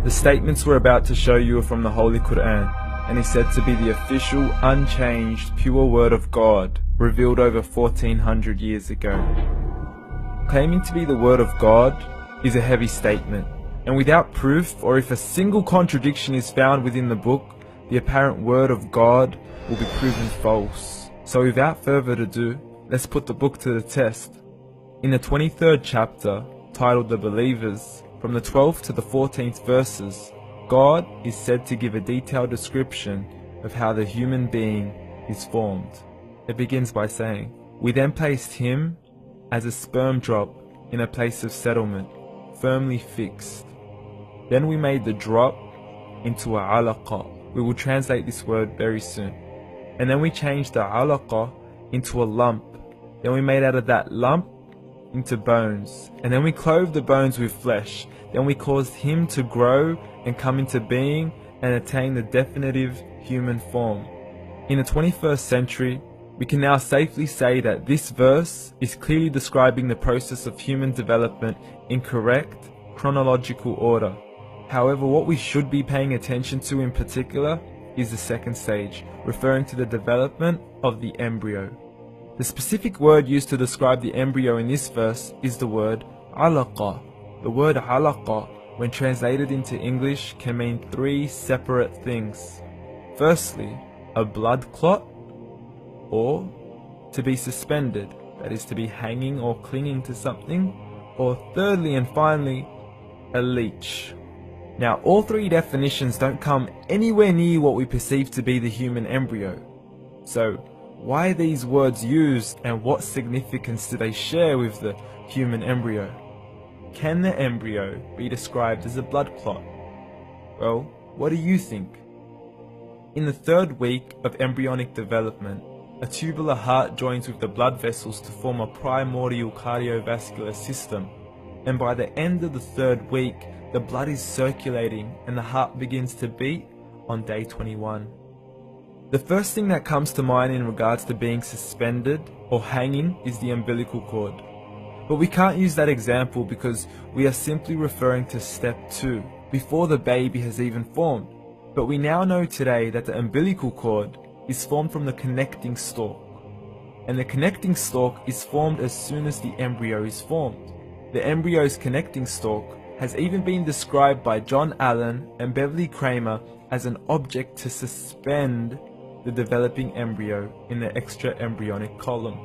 The statements we're about to show you are from the Holy Quran, and is said to be the official, unchanged, pure word of God, revealed over 1400 years ago. Claiming to be the word of God is a heavy statement, and without proof, or if a single contradiction is found within the book, the apparent word of God will be proven false. So without further ado, let's put the book to the test. In the 23rd chapter, titled The Believers, from the 12th to the 14th verses, God is said to give a detailed description of how the human being is formed. It begins by saying, "We then placed him as a sperm drop in a place of settlement, firmly fixed. Then we made the drop into a alaqa." We will translate this word very soon. "And then we changed the alaqa into a lump. Then we made out of that lump into bones. And then we clothed the bones with flesh. Then we caused him to grow and come into being and attain the definitive human form." In the 21st century, we can now safely say that this verse is clearly describing the process of human development in correct chronological order. However, what we should be paying attention to in particular is the second stage, referring to the development of the embryo. The specific word used to describe the embryo in this verse is the word alaqa. The word alaqa, when translated into English, can mean three separate things. Firstly, a blood clot, or to be suspended, that is to be hanging or clinging to something, or thirdly and finally, a leech. Now, all three definitions don't come anywhere near what we perceive to be the human embryo. So, why are these words used, and what significance do they share with the human embryo? Can the embryo be described as a blood clot? Well, what do you think? In the 3rd week of embryonic development, a tubular heart joins with the blood vessels to form a primordial cardiovascular system, and by the end of the 3rd week, the blood is circulating and the heart begins to beat on day 21. The first thing that comes to mind in regards to being suspended or hanging is the umbilical cord. But we can't use that example because we are simply referring to step 2, before the baby has even formed. But we now know today that the umbilical cord is formed from the connecting stalk. And the connecting stalk is formed as soon as the embryo is formed. The embryo's connecting stalk has even been described by John Allen and Beverly Kramer as an object to suspend the developing embryo in the extra-embryonic column.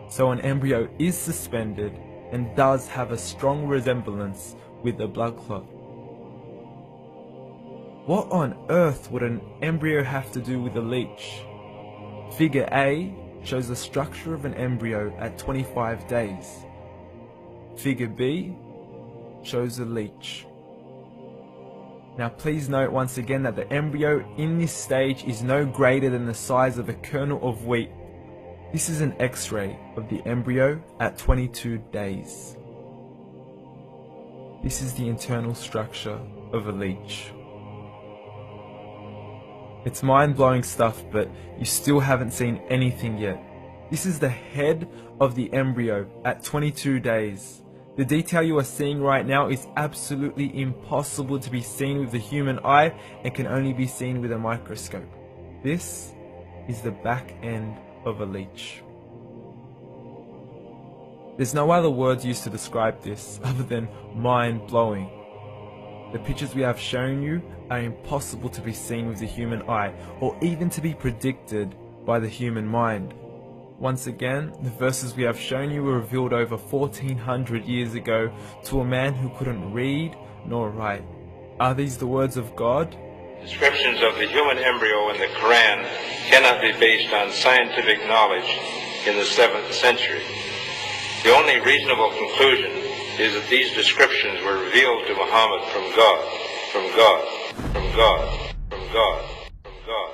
So an embryo is suspended and does have a strong resemblance with a blood clot. What on earth would an embryo have to do with a leech? Figure A shows the structure of an embryo at 25 days. Figure B shows a leech. Now please note once again that the embryo in this stage is no greater than the size of a kernel of wheat. This is an X-ray of the embryo at 22 days. This is the internal structure of a leech. It's mind-blowing stuff, but you still haven't seen anything yet. This is the head of the embryo at 22 days. The detail you are seeing right now is absolutely impossible to be seen with the human eye and can only be seen with a microscope. This is the back end of a leech. There's no other words used to describe this other than mind-blowing. The pictures we have shown you are impossible to be seen with the human eye or even to be predicted by the human mind. Once again, the verses we have shown you were revealed over 1400 years ago to a man who couldn't read nor write. Are these the words of God? Descriptions of the human embryo in the Quran cannot be based on scientific knowledge in the 7th century. The only reasonable conclusion is that these descriptions were revealed to Muhammad from God, from God, from God, from God, from God.